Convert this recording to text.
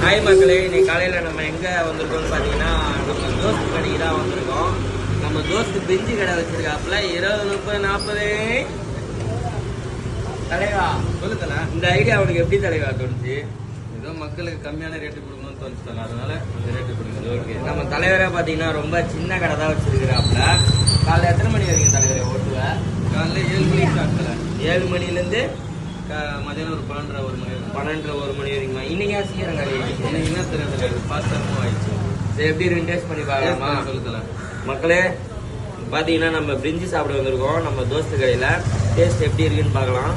Hi மக்களே, இன்னைக்கு காலையில் நம்ம எங்கே வந்திருக்கோம்னு பார்த்தீங்கன்னா நம்ம தோஸ்து கடைக்கு தான் வந்திருக்கோம். நம்ம தோஸ்து பிரிஞ்சு கடை வச்சிருக்காப்புல 20, 30, 40 தலைவா சொல்லுத்தல. இந்த ஐடியா அவனுக்கு எப்படி தலைவா தோணுச்சு? ஏதோ மக்களுக்கு கம்மியான ரேட்டு கொடுக்கணும்னு தோணுச்சுல, அதனால இந்த ரேட்டு கொடுக்குது. ஓகே, நம்ம தலைவரை பார்த்தீங்கன்னா ரொம்ப சின்ன கடை தான் வச்சிருக்கிறாப்புல. காலைல எத்தனை மணி வரைக்கும் தலைவரை ஓட்டுவேன்? காலைல 7 மணிக்கு ஸ்டார்ட்ல, 7 மணிலேருந்து மதியானம் ஒரு 12, 1 மணி வரைக்கும். 12, 1 மணி வரைக்குமா? இன்னைக்கு சீக்கிரம் கடை இன்னைக்கு என்ன தெரியாது, பாஸ்டமும் ஆயிடுச்சு. சரி, எப்படி இருக்கு டேஸ்ட் பண்ணி பார்க்கலாமா? சொல்லுத்தல. மக்களே பார்த்தீங்கன்னா நம்ம பிரிஞ்சு சாப்பிட வந்திருக்கோம் நம்ம தோஸ்து கடையில். டேஸ்ட் எப்படி இருக்குன்னு பார்க்கலாம்.